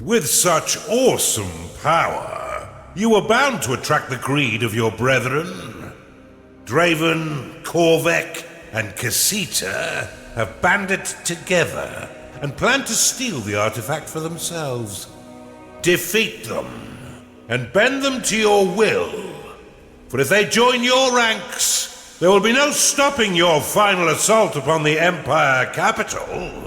With such awesome power, you were bound to attract the greed of your brethren. Draven, Korvek, and Casita have banded together and plan to steal the artifact for themselves. Defeat them, and bend them to your will. For if they join your ranks, there will be no stopping your final assault upon the Empire capital.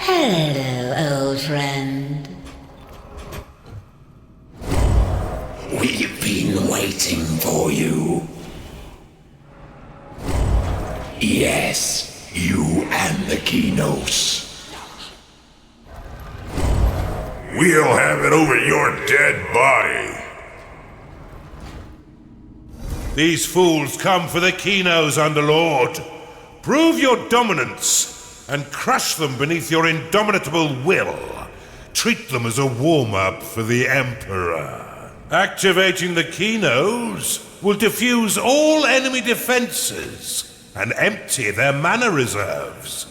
Hello, old friend. We've been waiting for you. Yes, you and the Kinos. We'll have it over your dead body. These fools come for the Kinos, Underlord. Prove your dominance and crush them beneath your indomitable will. Treat them as a warm-up for the Emperor. Activating the Kinos will defuse all enemy defenses and empty their mana reserves.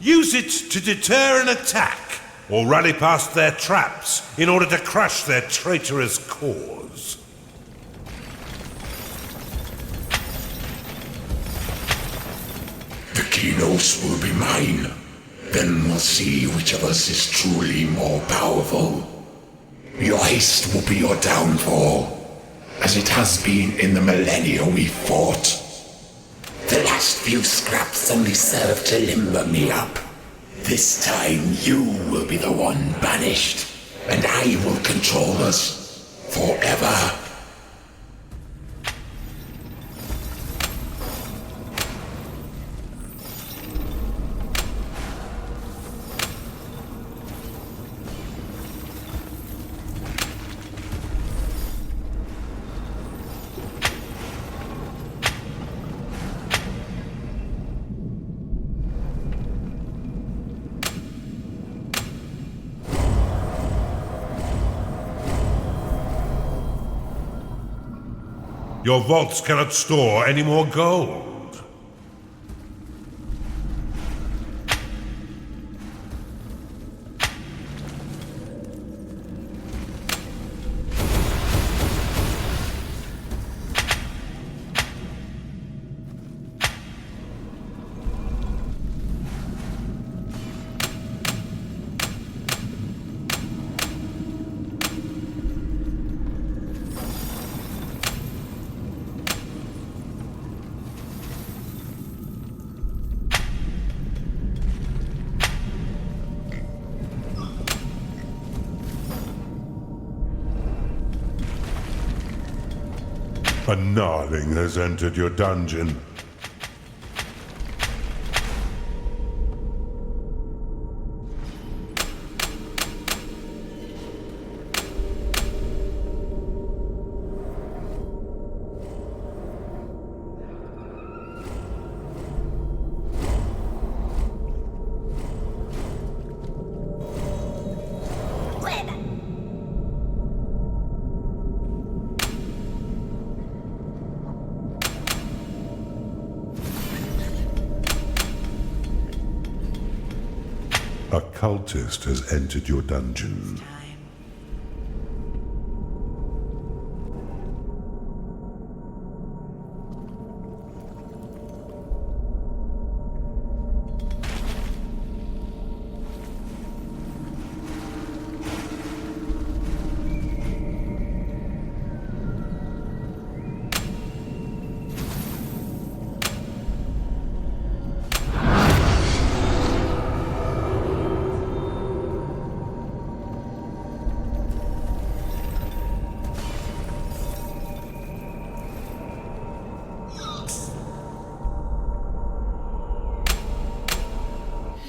Use it to deter an attack or rally past their traps in order to crush their traitorous cause. The Kinos will be mine. Then we'll see which of us is truly more powerful. Your haste will be your downfall, as it has been in the millennia we fought. The last few scraps only served to limber me up. This time you will be the one banished, and I will control us forever. Your vaults cannot store any more gold. A gnarling has entered your dungeon. A cultist has entered your dungeon.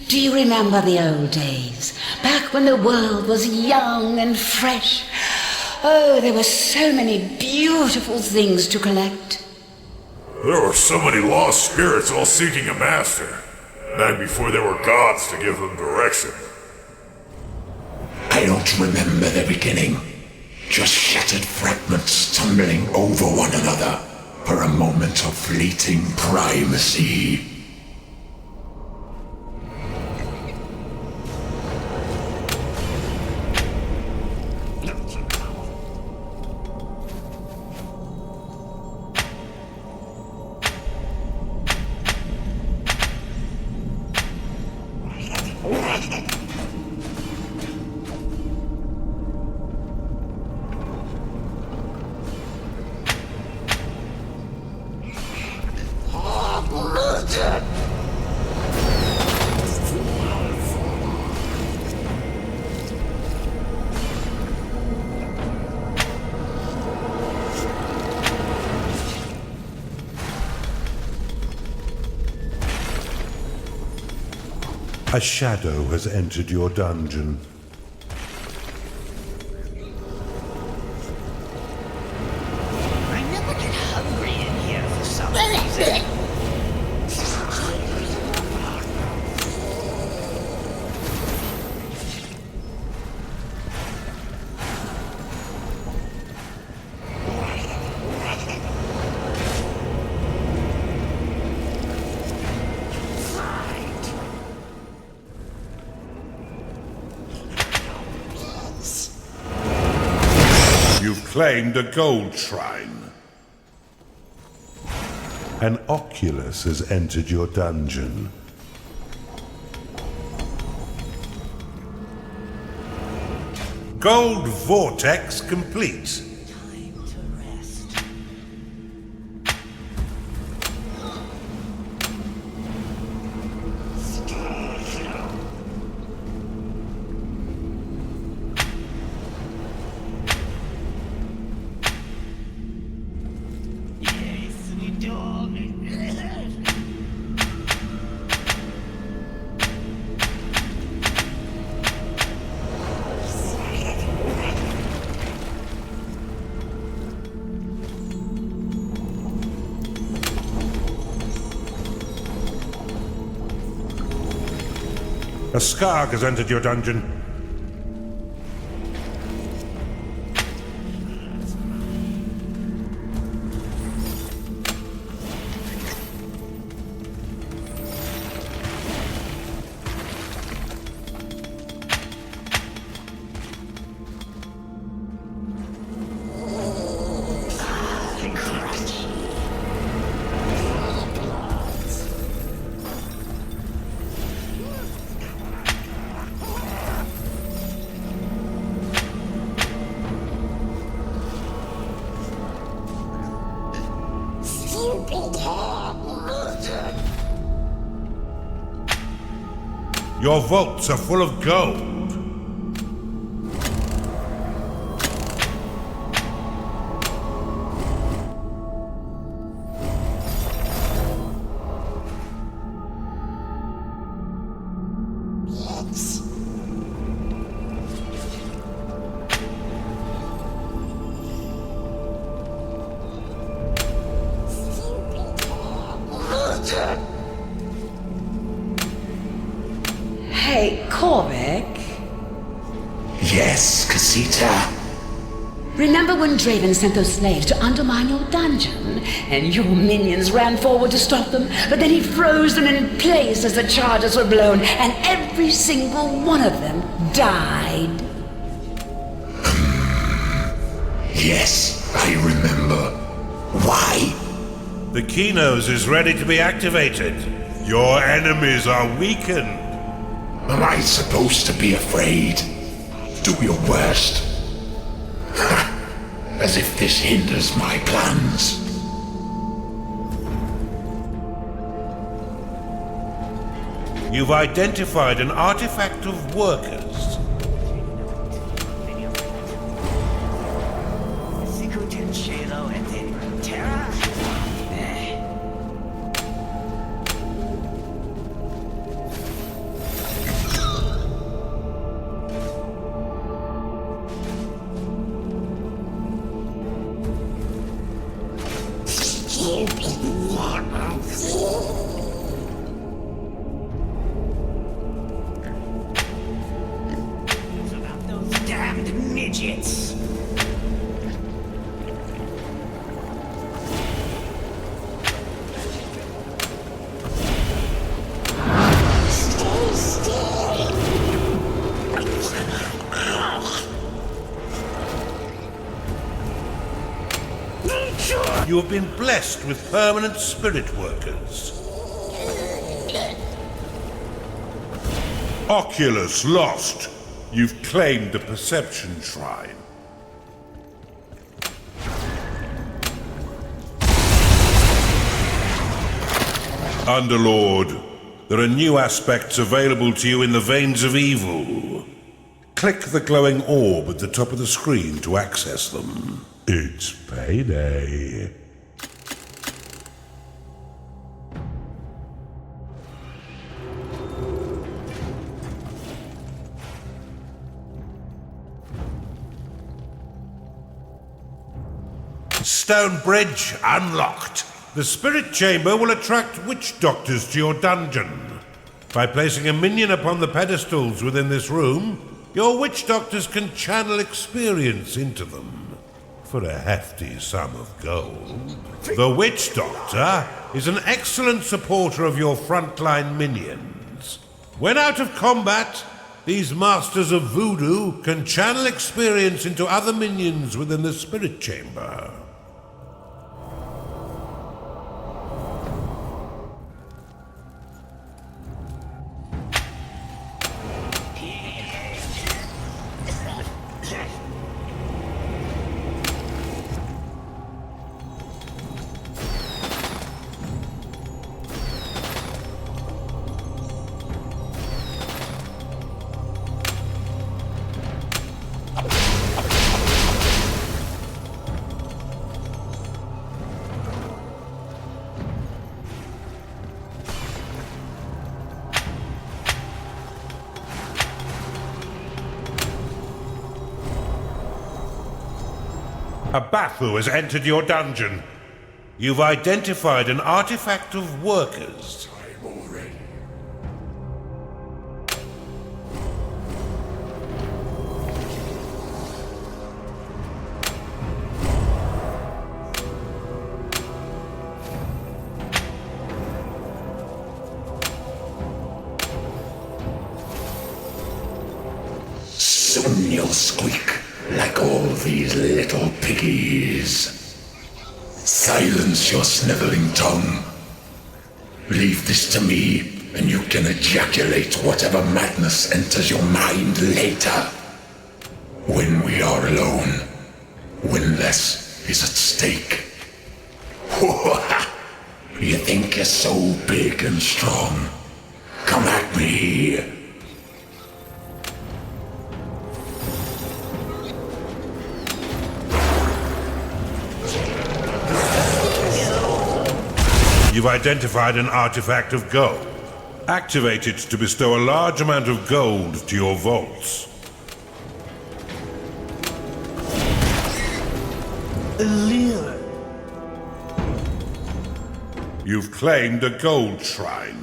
Do you remember the old days? Back when the world was young and fresh. Oh, there were so many beautiful things to collect. There were so many lost spirits all seeking a master. Back before there were gods to give them direction. I don't remember the beginning. Just shattered fragments tumbling over one another for a moment of fleeting primacy. A shadow has entered your dungeon. I never get hungry in here for some reason. You've claimed a gold shrine. An oculus has entered your dungeon. Gold vortex complete. Time to rest. Yes, we do. A scarg has entered your dungeon. Your vaults are full of gold. Hey, Korvik. Yes, Casita. Remember when Draven sent those slaves to undermine your dungeon? And your minions ran forward to stop them, but then he froze them in place as the charges were blown, and every single one of them died. Yes, I remember. Why? The Keynos is ready to be activated. Your enemies are weakened. Am I supposed to be afraid? Do your worst. As if this hinders my plans. You've identified an artifact of workers. you have been blessed with permanent spirit workers. Oculus lost. You've claimed the Perception Shrine. Underlord, there are new aspects available to you in the Veins of Evil. Click the glowing orb at the top of the screen to access them. It's payday. Stone Bridge unlocked. The Spirit Chamber will attract witch doctors to your dungeon. By placing a minion upon the pedestals within this room, your witch doctors can channel experience into them for a hefty sum of gold. The Witch Doctor is an excellent supporter of your frontline minions. When out of combat, these masters of voodoo can channel experience into other minions within the Spirit Chamber. A Bathu has entered your dungeon. You've identified an artifact of workers. I'm already. Soon you'll squeak like all these little piggies. Silence your sniveling tongue. Leave this to me, and you can ejaculate whatever madness enters your mind later. When we are alone, when less is at stake. You think you're so big and strong? Come at me. You've identified an artifact of gold. Activate it to bestow a large amount of gold to your vaults. You've claimed a gold shrine.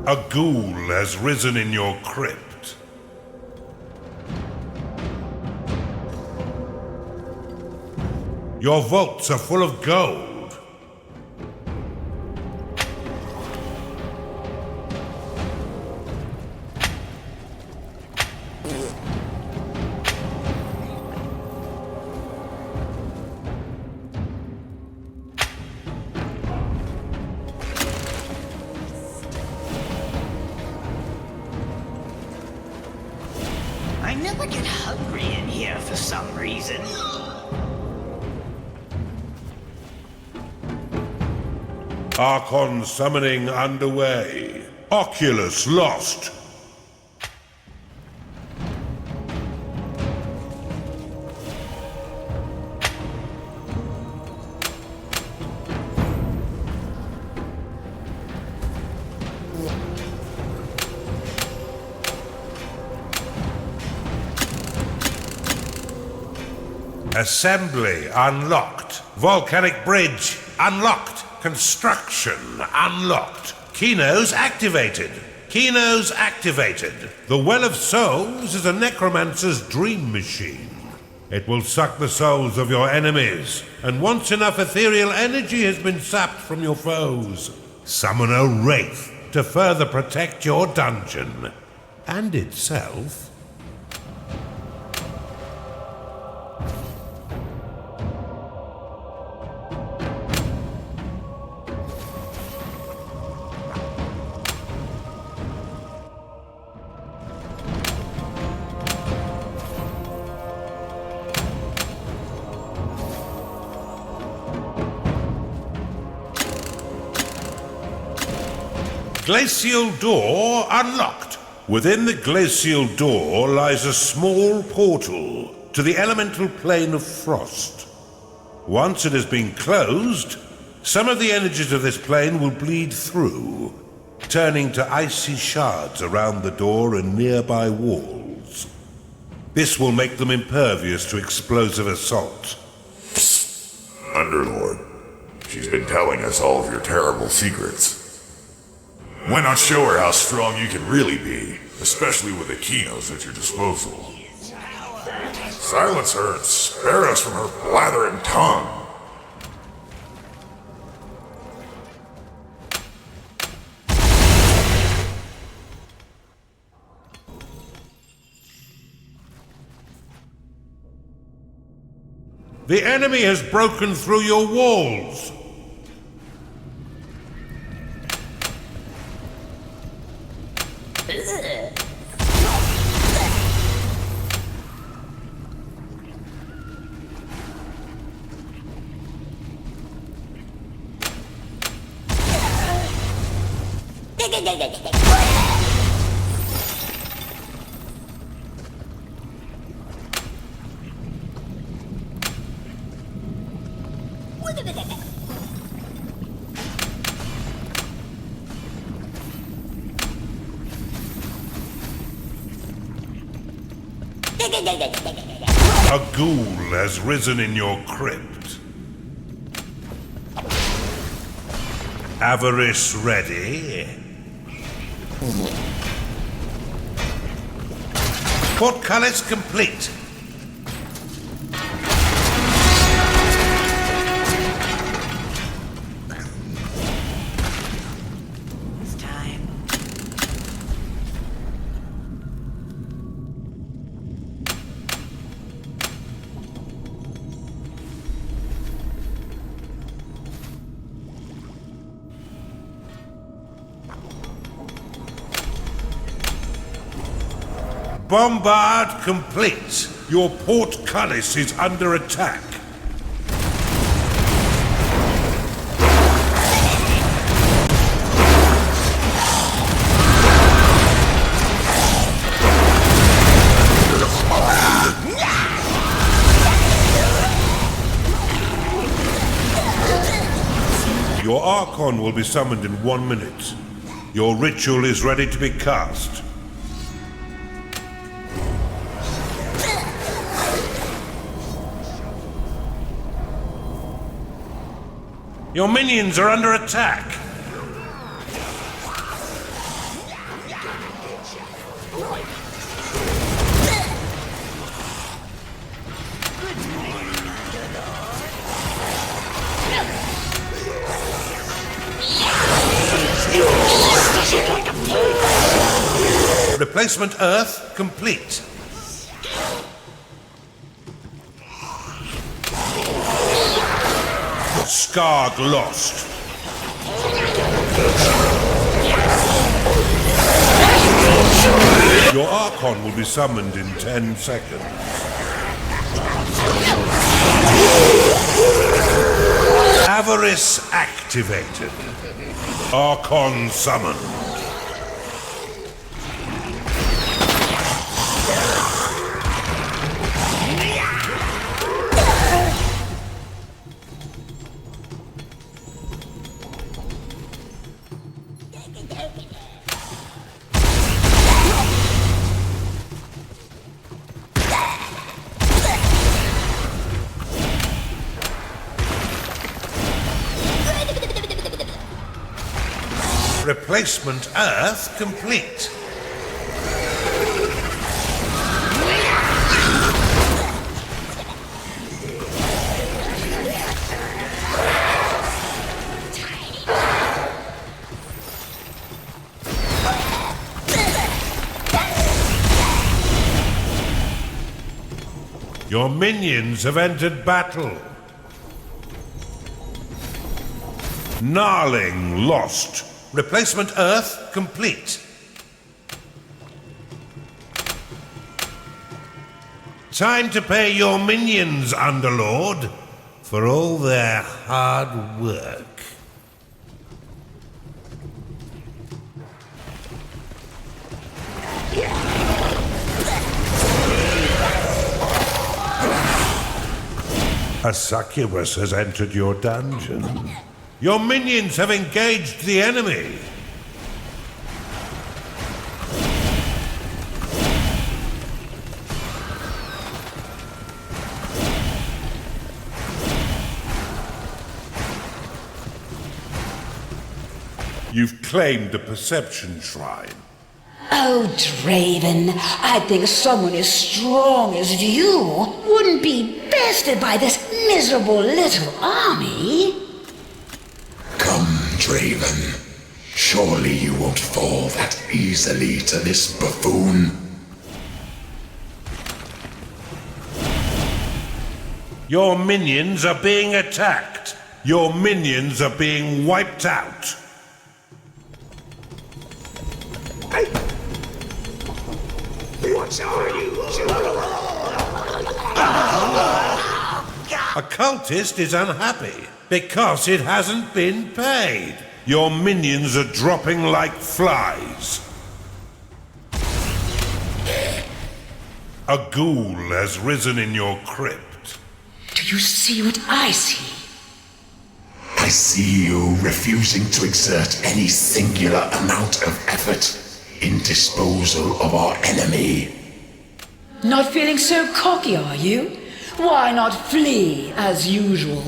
A ghoul has risen in your crypt. Your vaults are full of gold. I never get hungry in here for some reason. Archon summoning underway. Oculus lost. Assembly unlocked. Volcanic bridge unlocked. Construction unlocked. Keynos activated. Keynos activated. The Well of Souls is a necromancer's dream machine. It will suck the souls of your enemies, and once enough ethereal energy has been sapped from your foes, summon a wraith to further protect your dungeon and itself. Glacial door unlocked. Within the glacial door lies a small portal to the elemental plane of frost. Once it has been closed, some of the energies of this plane will bleed through, turning to icy shards around the door and nearby walls. This will make them impervious to explosive assault. Underlord, she's been telling us all of your terrible secrets. Why not show her how strong you can really be, especially with the Kinos at your disposal? Silence her and spare us from her blathering tongue. The enemy has broken through your walls. A ghoul has risen in your crypt. Avarice ready? Portcullis complete. It's time. Bombard complete. Your portcullis is under attack. Your Archon will be summoned in 1 minute. Your ritual is ready to be cast. Your minions are under attack. Replacement Earth complete. Skarg lost. Your Archon will be summoned in 10 seconds. Avarice activated. Archon summoned. Replacement Earth complete. Your minions have entered battle. Gnarling lost. Replacement Earth complete. Time to pay your minions, Underlord, for all their hard work. A succubus has entered your dungeon. Your minions have engaged the enemy. You've claimed the Perception Shrine. Oh, Draven, I think someone as strong as you wouldn't be bested by this miserable little army. Come, Draven. Surely you won't fall that easily to this buffoon. Your minions are being attacked. Your minions are being wiped out. What are you doing? A cultist is unhappy because it hasn't been paid. Your minions are dropping like flies. A ghoul has risen in your crypt. Do you see what I see? I see you refusing to exert any singular amount of effort in disposal of our enemy. Not feeling so cocky, are you? Why not flee as usual?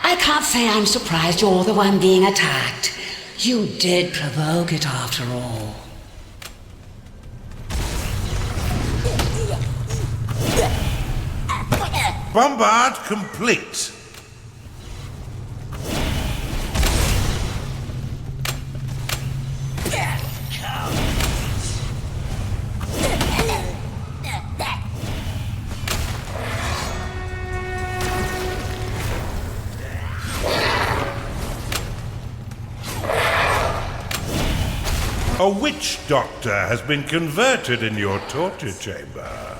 I can't say I'm surprised you're the one being attacked. You did provoke it after all. Bombard complete. A witch doctor has been converted in your torture chamber.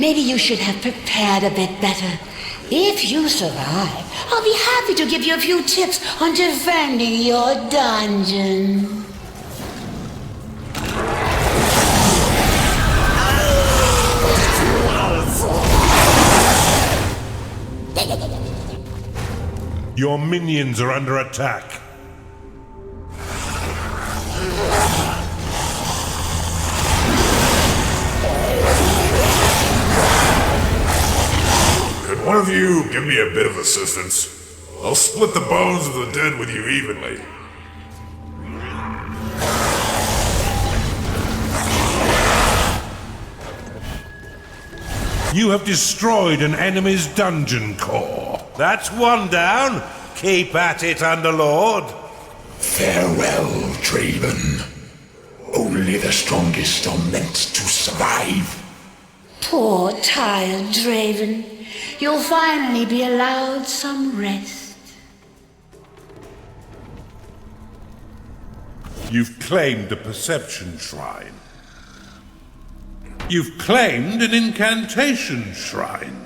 Maybe you should have prepared a bit better. If you survive, I'll be happy to give you a few tips on defending your dungeon. Your minions are under attack. Could one of you give me a bit of assistance? I'll split the bones of the dead with you evenly. You have destroyed an enemy's dungeon core. That's one down. Keep at it, Underlord. Farewell, Draven. Only the strongest are meant to survive. Poor, tired Draven. You'll finally be allowed some rest. You've claimed the Perception Shrine. You've claimed an Incantation Shrine.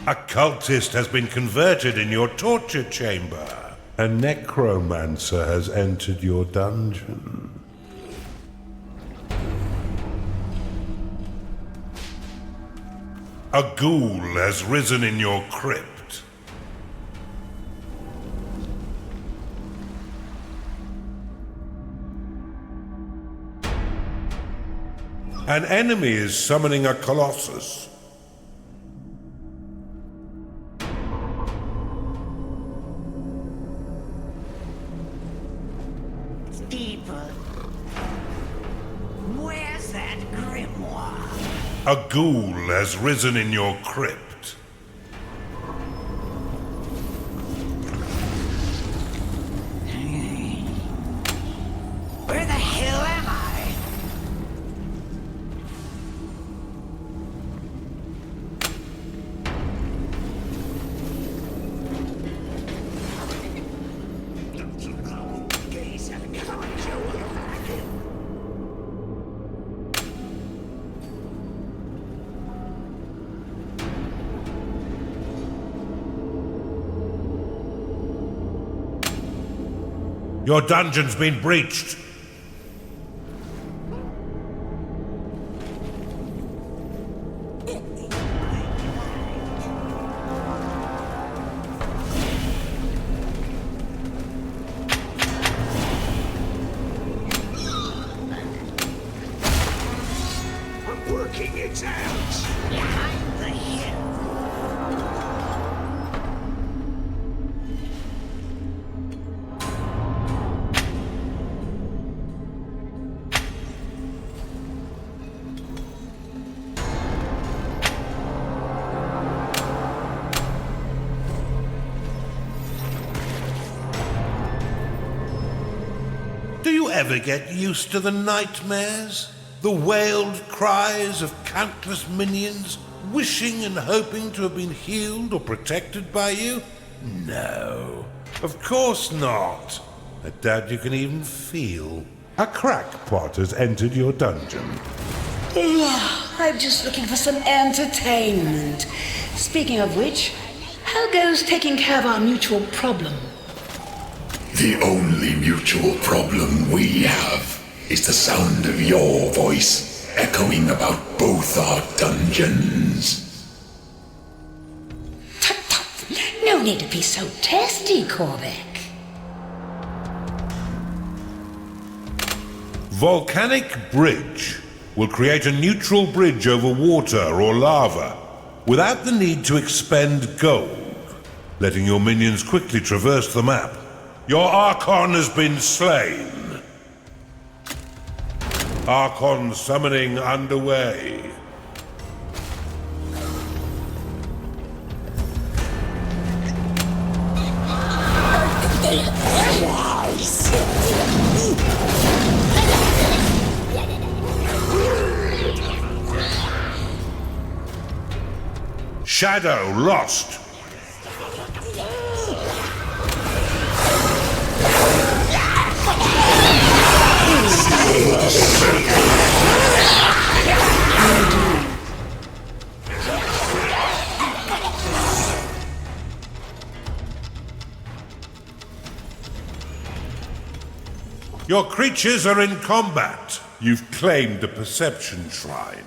A cultist has been converted in your torture chamber. A necromancer has entered your dungeon. A ghoul has risen in your crypt. An enemy is summoning a colossus. Deeper. Where's that grimoire? A ghoul has risen in your crypt. Where the hell am I? Your dungeon's been breached. I'm working it out. Behind the hill. Do you ever get used to the nightmares? The wailed cries of countless minions, wishing and hoping to have been healed or protected by you? No, of course not. I doubt you can even feel. A crackpot has entered your dungeon. I'm just looking for some entertainment. Speaking of which, how goes taking care of our mutual problem? The only mutual problem we have is the sound of your voice echoing about both our dungeons. Tut tut! No need to be so testy, Korvik. Volcanic Bridge will create a neutral bridge over water or lava without the need to expend gold, letting your minions quickly traverse the map. Your Archon has been slain. Archon summoning underway. Shadow lost. Your creatures are in combat. You've claimed the Perception Shrine.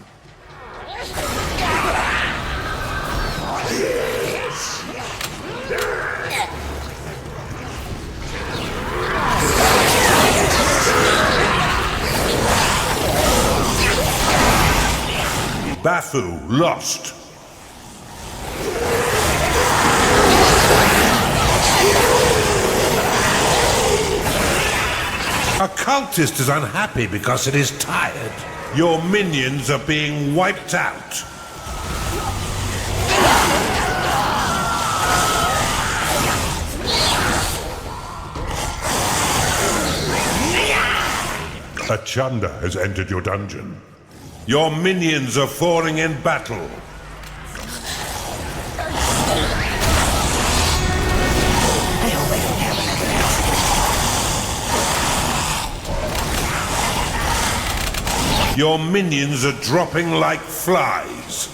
Bafu lost. A cultist is unhappy because it is tired. Your minions are being wiped out. A Chunda has entered your dungeon. Your minions are falling in battle. Your minions are dropping like flies.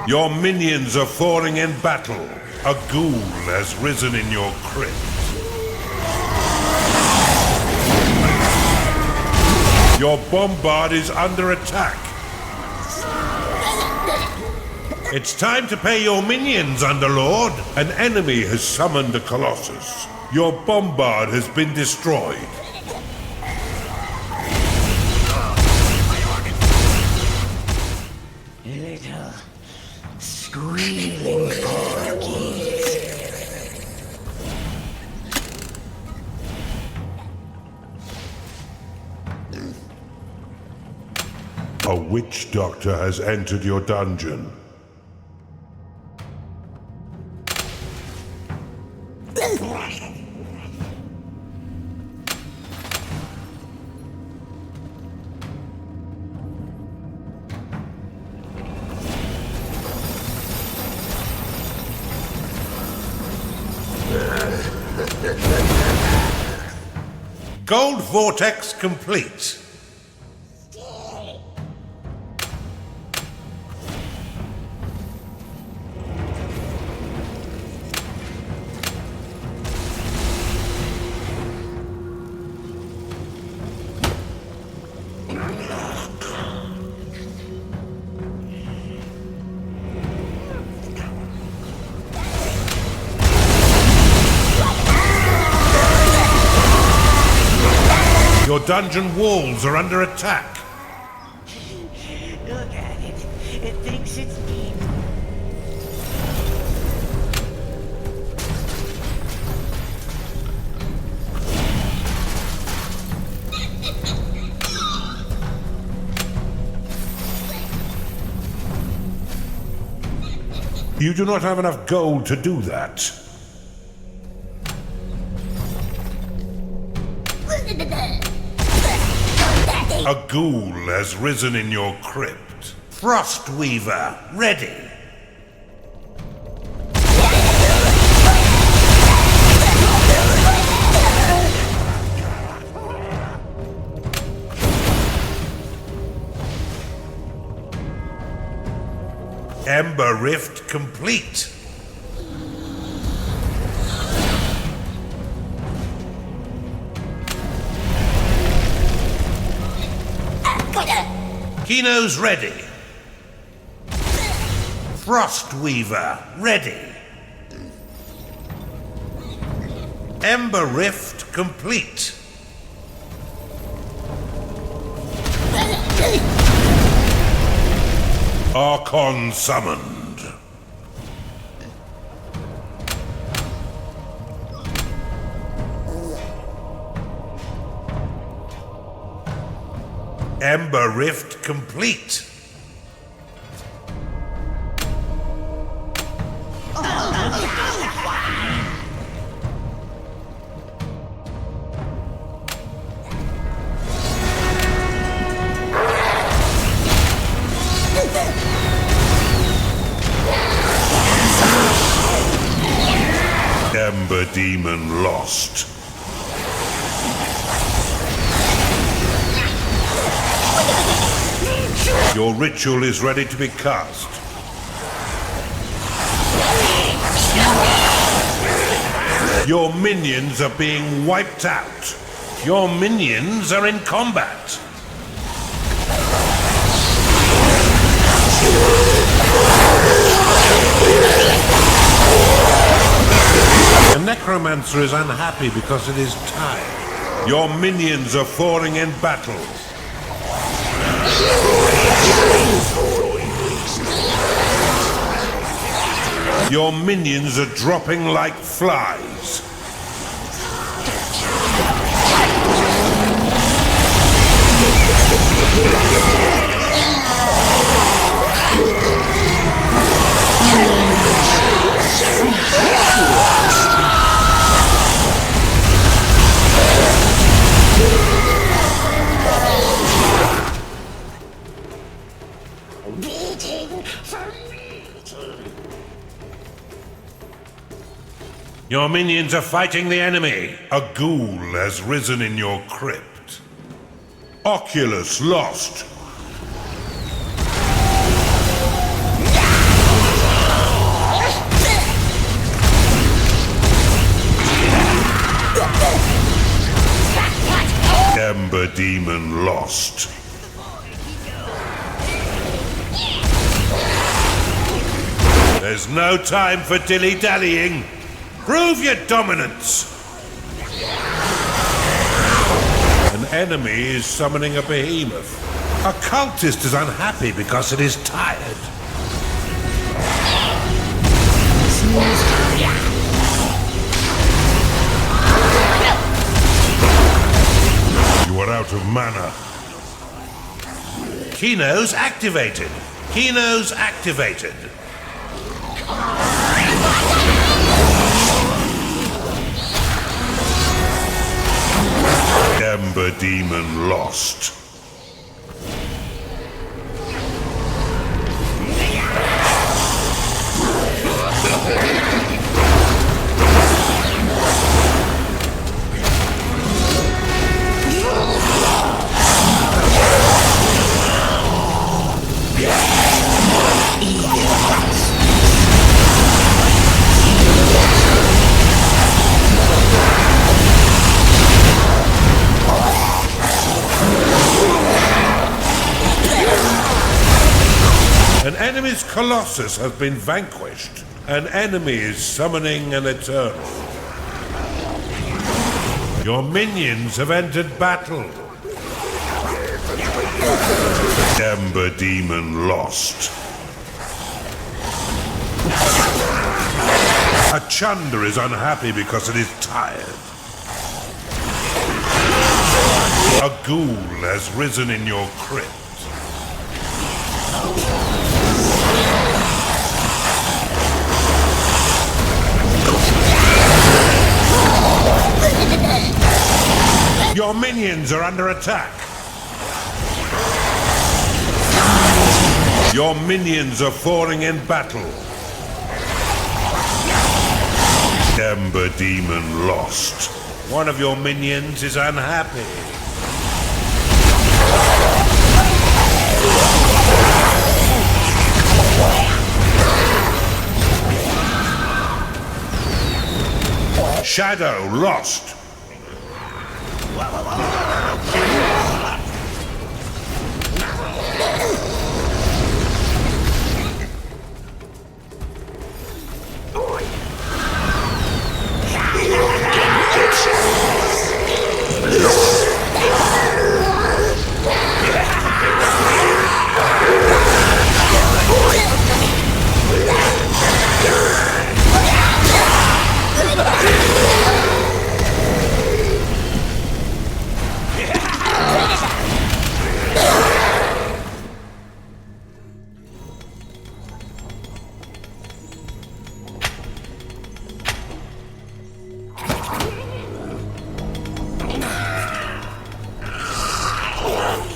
Your minions are falling in battle. A ghoul has risen in your crypt. Your bombard is under attack. It's time to pay your minions, Underlord. An enemy has summoned a Colossus. Your bombard has been destroyed. Little squealing porkies. A witch doctor has entered your dungeon. Gold vortex complete. Your dungeon walls are under attack. Look at it. It thinks it's me. You do not have enough gold to do that. A ghoul has risen in your crypt. Frostweaver, ready. Ember Rift complete. Kino's ready. Frostweaver, ready. Ember Rift complete. Archon summoned. Ember Rift complete. Ember Demon lost. Your ritual is ready to be cast. Your minions are being wiped out. Your minions are in combat. The necromancer is unhappy because it is time. Your minions are falling in battle. Your minions are dropping like flies. Your minions are fighting the enemy. A ghoul has risen in your crypt. Oculus lost. Ember Demon lost. There's no time for dilly-dallying. Prove your dominance. An enemy is summoning a behemoth. A cultist is unhappy because it is tired. You are out of mana. Kino's activated. Kino's activated. Ember Demon lost. An enemy's Colossus has been vanquished. An enemy is summoning an Eternal. Your minions have entered battle. Ember Demon lost. A Chunder is unhappy because it is tired. A ghoul has risen in your crypt. Your minions are under attack. Your minions are falling in battle. Ember Demon lost. One of your minions is unhappy. Shadow lost.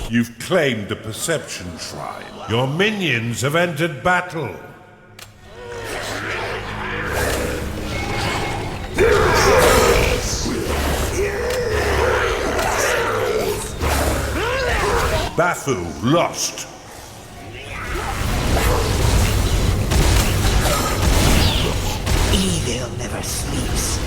You've claimed the Perception Shrine. Your minions have entered battle. Bafu lost. Evil never sleeps.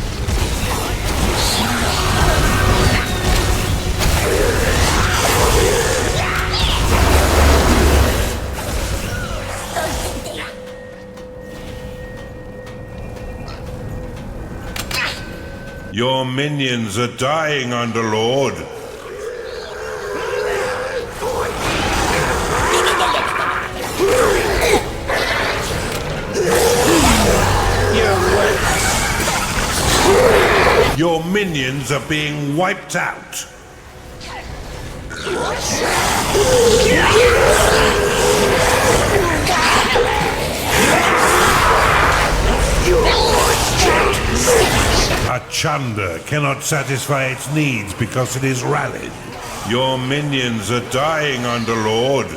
Your minions are dying, Underlord. Your minions are being wiped out. A Chunder cannot satisfy its needs because it is rallied. Your minions are dying, Underlord.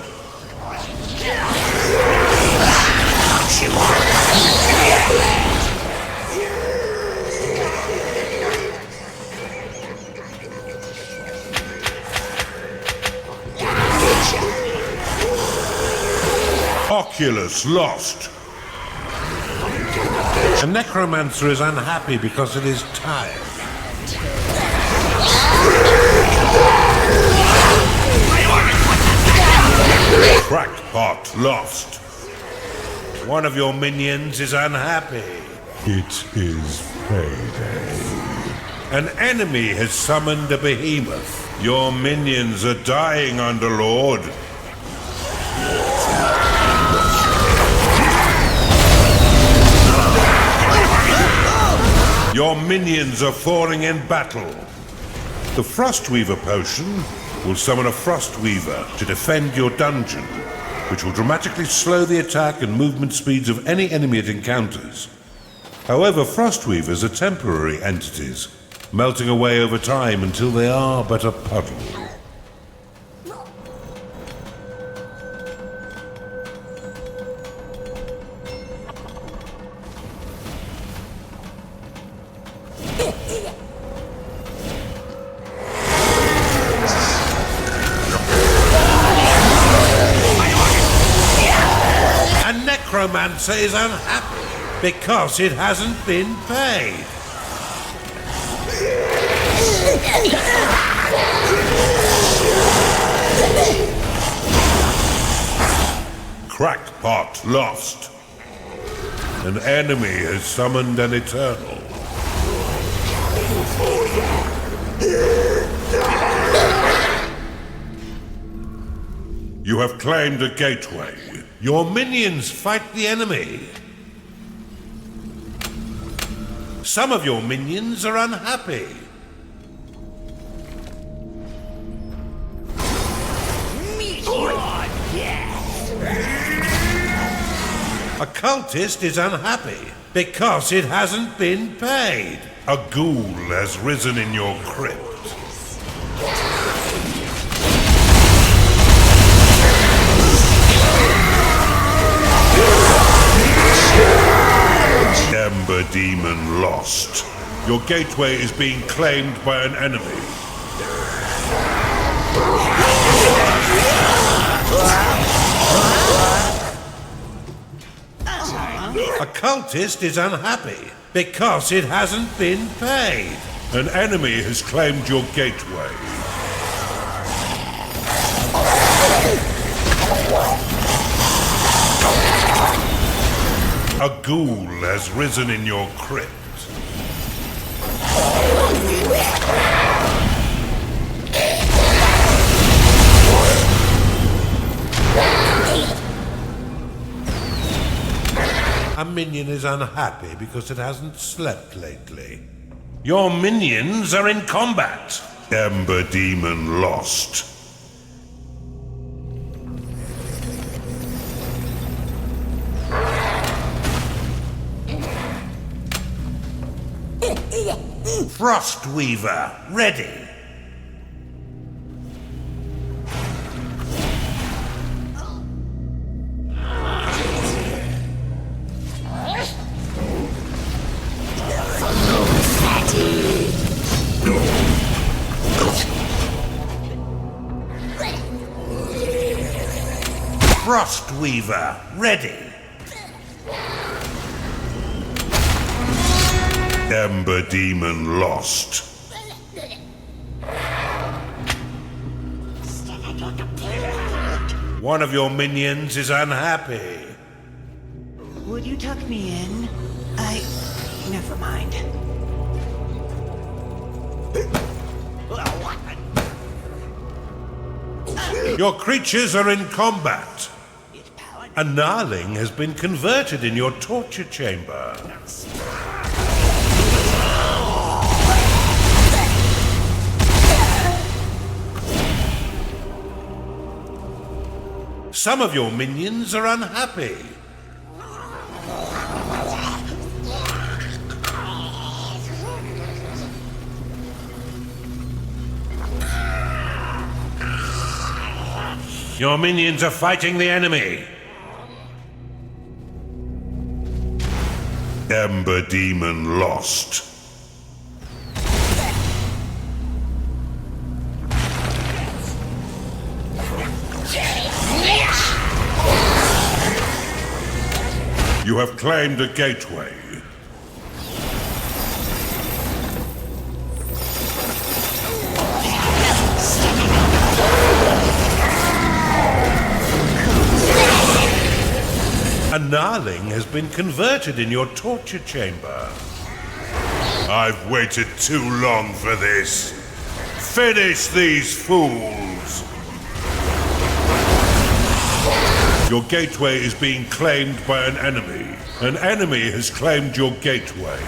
Oculus lost. A necromancer is unhappy because it is tired. Crackpot lost. One of your minions is unhappy. It is payday. An enemy has summoned a behemoth. Your minions are dying, Underlord. Your minions are falling in battle. The Frostweaver potion will summon a Frostweaver to defend your dungeon, which will dramatically slow the attack and movement speeds of any enemy it encounters. However, Frostweavers are temporary entities, melting away over time until they are but a puddle. A necromancer is unhappy because it hasn't been paid. Crackpot lost. An enemy has summoned an Eternal. You have claimed a gateway. Your minions fight the enemy. Some of your minions are unhappy. A cultist is unhappy because it hasn't been paid. A ghoul has risen in your crypt. Ember Demon lost. Your gateway is being claimed by an enemy. A cultist is unhappy because it hasn't been paid. An enemy has claimed your gateway. A ghoul has risen in your crypt. A minion is unhappy because it hasn't slept lately. Your minions are in combat. Ember Demon lost. Frostweaver, ready. Frostweaver, ready. Ember Demon lost. One of your minions is unhappy. Would you tuck me in? Never mind. Your creatures are in combat. A gnarling has been converted in your torture chamber. Some of your minions are unhappy. Your minions are fighting the enemy. Ember Demon lost. You have claimed a gateway. A gnarling has been converted in your torture chamber. I've waited too long for this. Finish these fools! Your gateway is being claimed by an enemy. An enemy has claimed your gateway.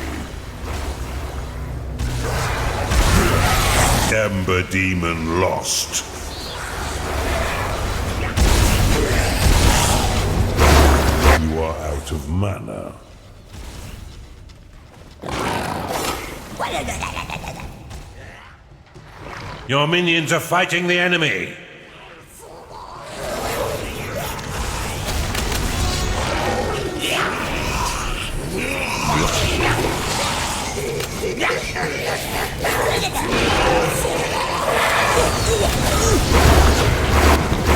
Ember Demon lost. You are out of mana. Your minions are fighting the enemy.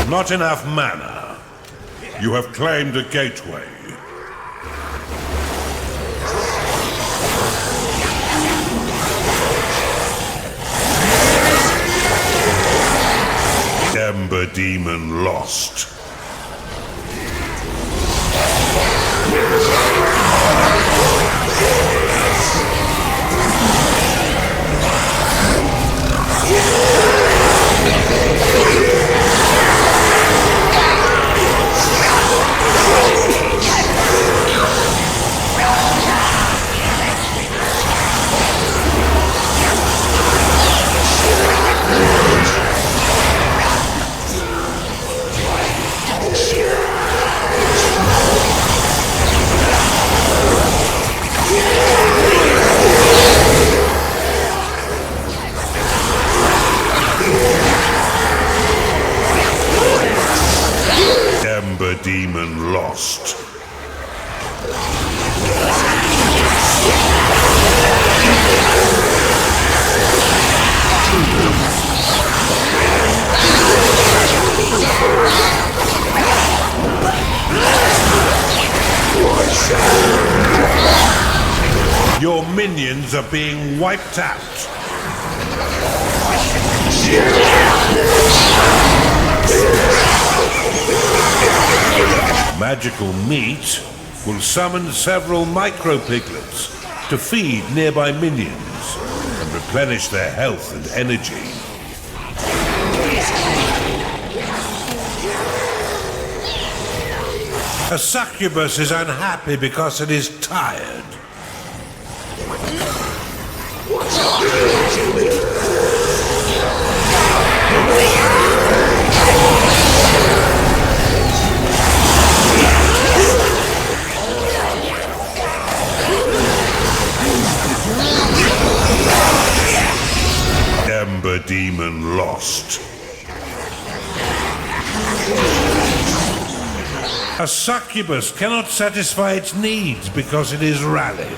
Not enough mana. You have claimed a gateway. Ember Demon lost. Ember Demon lost. Your minions are being wiped out. Magical meat will summon several micro-piglets to feed nearby minions and replenish their health and energy. A succubus is unhappy because it is tired. Ember Demon lost. A succubus cannot satisfy its needs because it is rallied.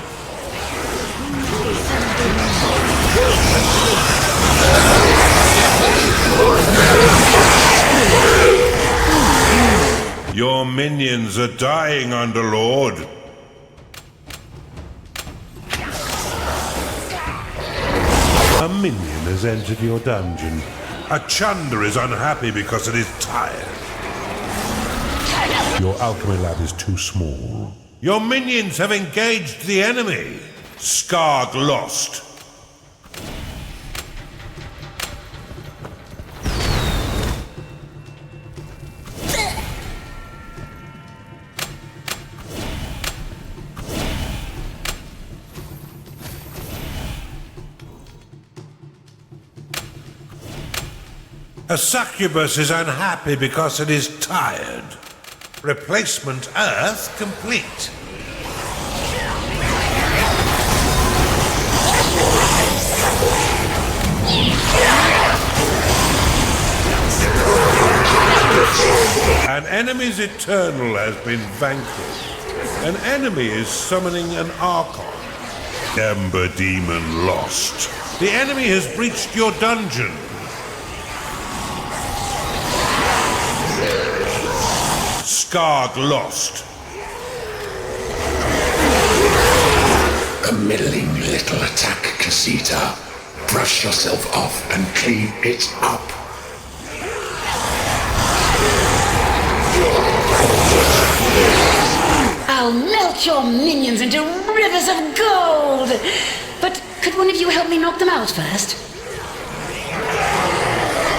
Your minions are dying, Underlord. A minion has entered your dungeon. A chunder is unhappy because it is tired. Your alchemy lab is too small. Your minions have engaged the enemy. Skarg lost. A succubus is unhappy because it is tired. Replacement Earth complete. An enemy's Eternal has been vanquished. An enemy is summoning an Archon. Ember Demon lost. The enemy has breached your dungeon. Skarg lost. A middling little attack, Casita. Brush yourself off and clean it up. I'll melt your minions into rivers of gold! But could one of you help me knock them out first?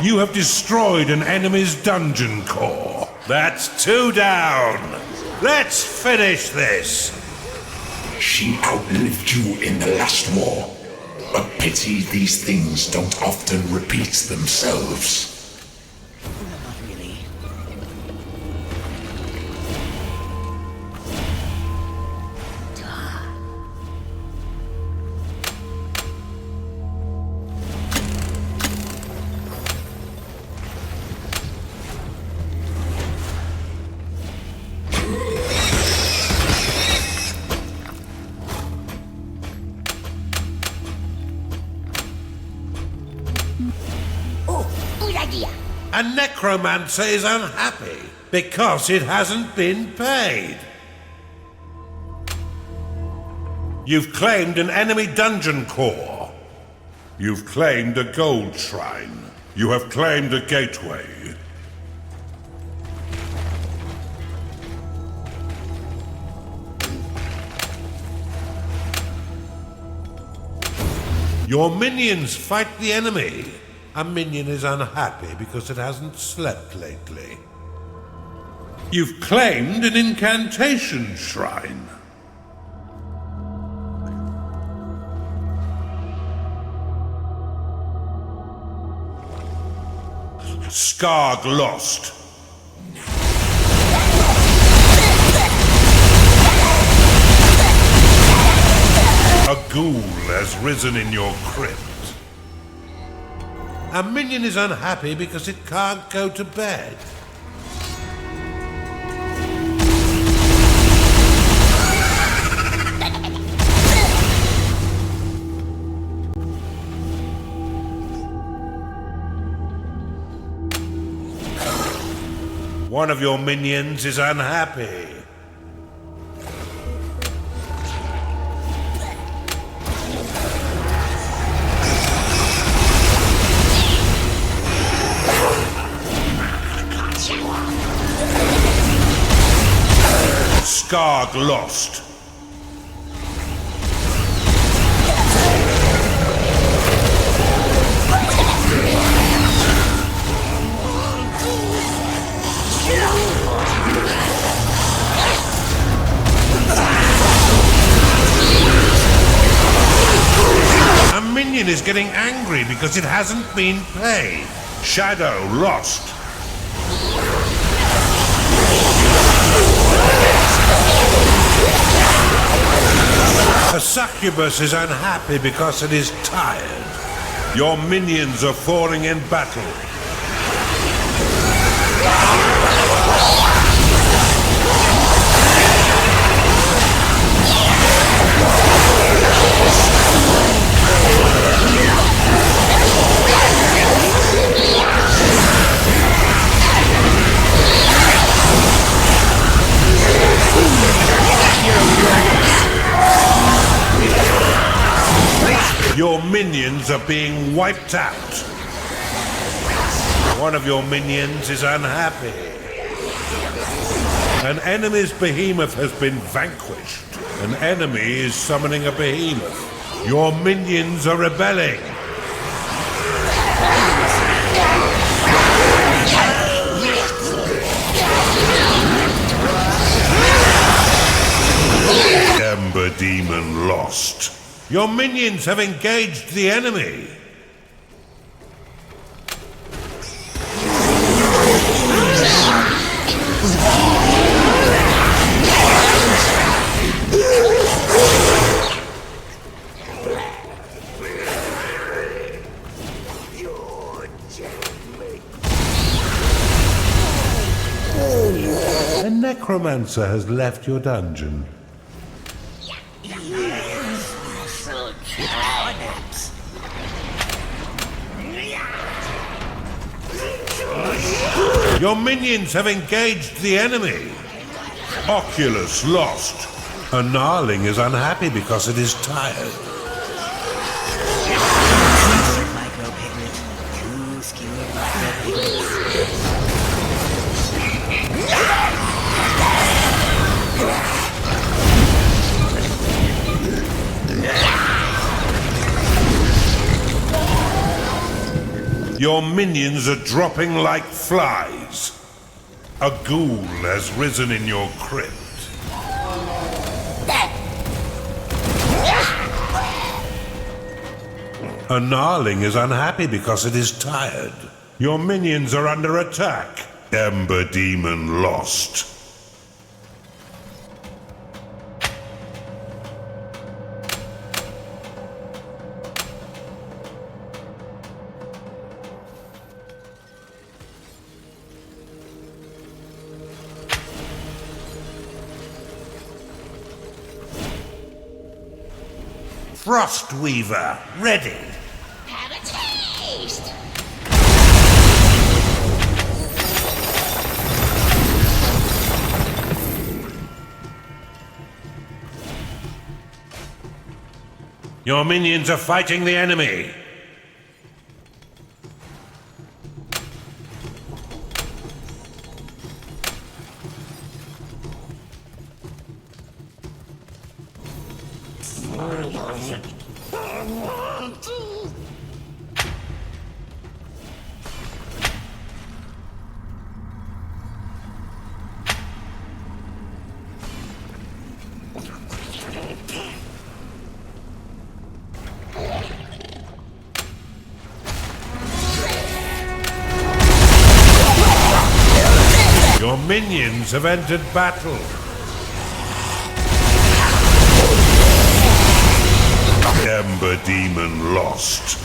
You have destroyed an enemy's dungeon core. That's 2 down. Let's finish this. She outlived you in the last war. A pity these things don't often repeat themselves. Not really. A necromancer is unhappy because it hasn't been paid. You've claimed an enemy dungeon core. You've claimed a gold shrine. You have claimed a gateway. Your minions fight the enemy. A minion is unhappy because it hasn't slept lately. You've claimed an incantation shrine. Skarg lost. A ghoul has risen in your crypt. A minion is unhappy because it can't go to bed. One of your minions is unhappy. Skarg lost. A minion is getting angry because it hasn't been paid. Shadow lost. A succubus is unhappy because it is tired. Your minions are falling in battle. Your minions are being wiped out. One of your minions is unhappy. An enemy's behemoth has been vanquished. An enemy is summoning a behemoth. Your minions are rebelling. Ember Demon lost. Your minions have engaged the enemy. A necromancer has left your dungeon. Your minions have engaged the enemy. Oculus lost. A gnarling is unhappy because it is tired. Your minions are dropping like flies. A ghoul has risen in your crypt. A gnarling is unhappy because it is tired. Your minions are under attack. Ember Demon lost. Frostweaver, ready. Have a taste! Your minions are fighting the enemy. Your minions have entered battle. Ember Demon lost.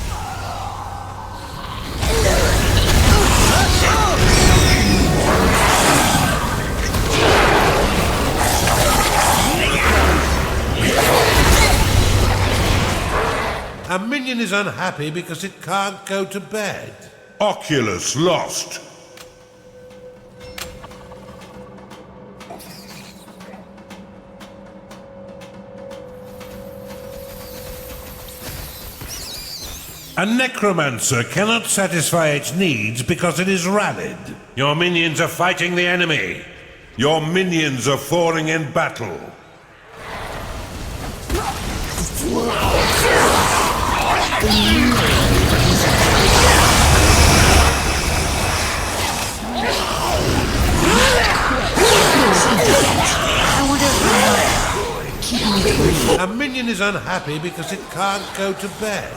A minion is unhappy because it can't go to bed. Oculus lost. A necromancer cannot satisfy its needs because it is rallied. Your minions are fighting the enemy. Your minions are falling in battle. A minion is unhappy because it can't go to bed.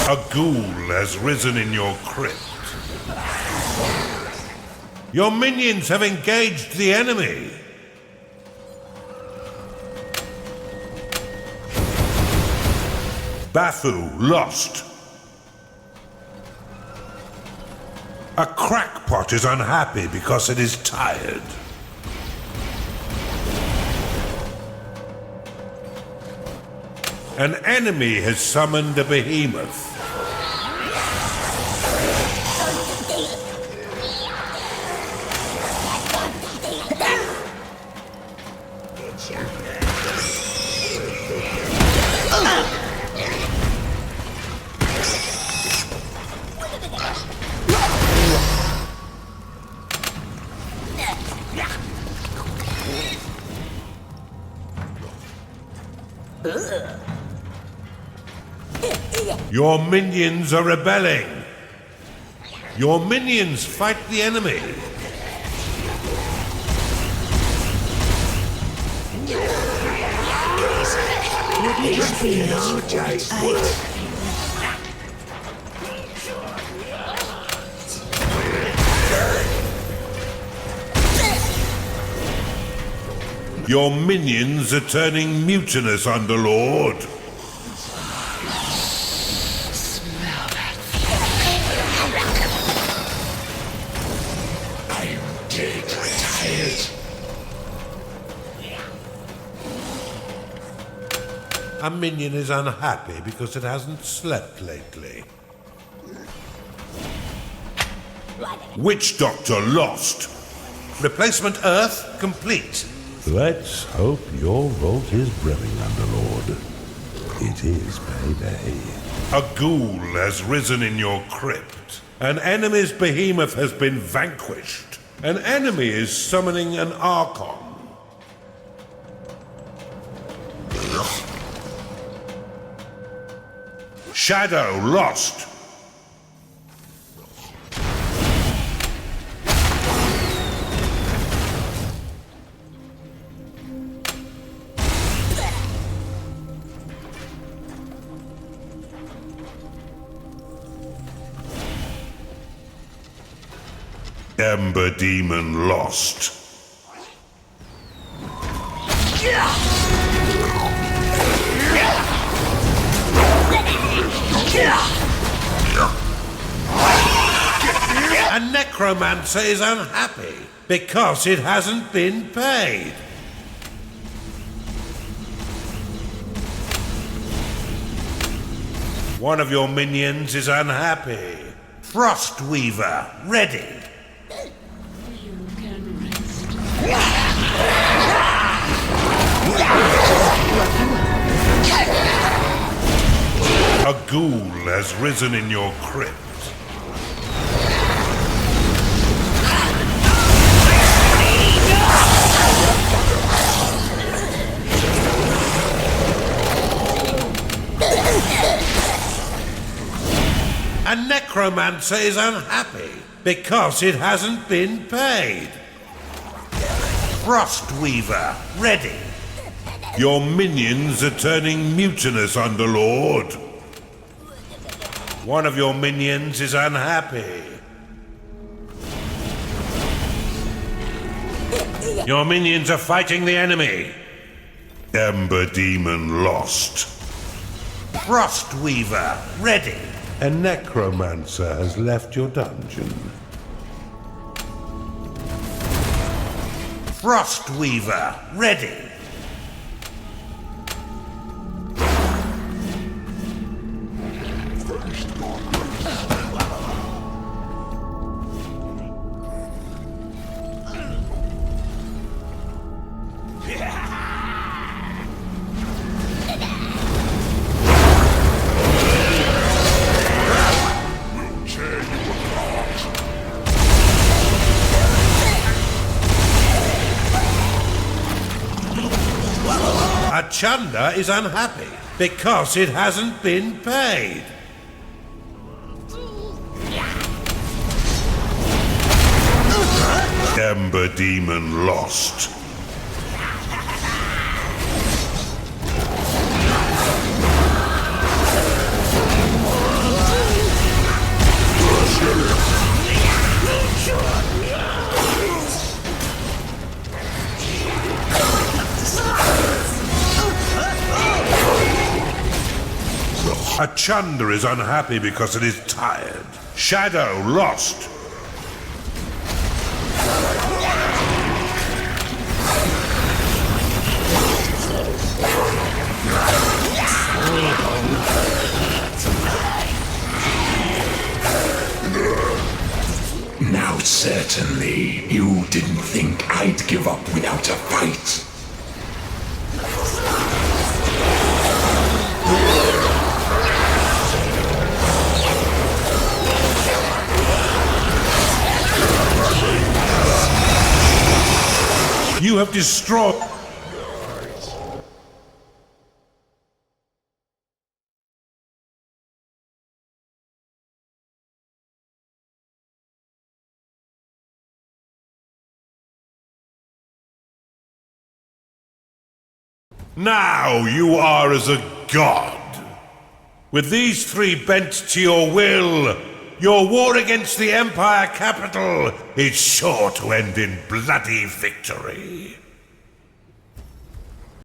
A ghoul has risen in your crypt. Your minions have engaged the enemy. Bathu lost. A crackpot is unhappy because it is tired. An enemy has summoned a behemoth. Your minions are rebelling. Your minions fight the enemy. Your minions are turning mutinous, Underlord. A minion is unhappy because it hasn't slept lately. Witch Doctor lost. Replacement Earth complete. Let's hope your vault is brimming, Underlord. It is payday. A ghoul has risen in your crypt. An enemy's behemoth has been vanquished. An enemy is summoning an Archon. Shadow lost. Ember Demon lost. A necromancer is unhappy because it hasn't been paid. One of your minions is unhappy. Frostweaver, ready. You can rest. A ghoul has risen in your crypt. A necromancer is unhappy because it hasn't been paid. Frostweaver, ready. Your minions are turning mutinous, Underlord. One of your minions is unhappy. Your minions are fighting the enemy. Ember Demon lost. Frostweaver, ready. A necromancer has left your dungeon. Frostweaver, ready. Chanda is unhappy because it hasn't been paid. Ember Demon lost. A Chanda is unhappy because it is tired. Shadow lost. Now certainly you didn't think I'd give up without a fight. You have destroyed... Now you are as a god. With these three bent to your will, your war against the Empire capital is sure to end in bloody victory.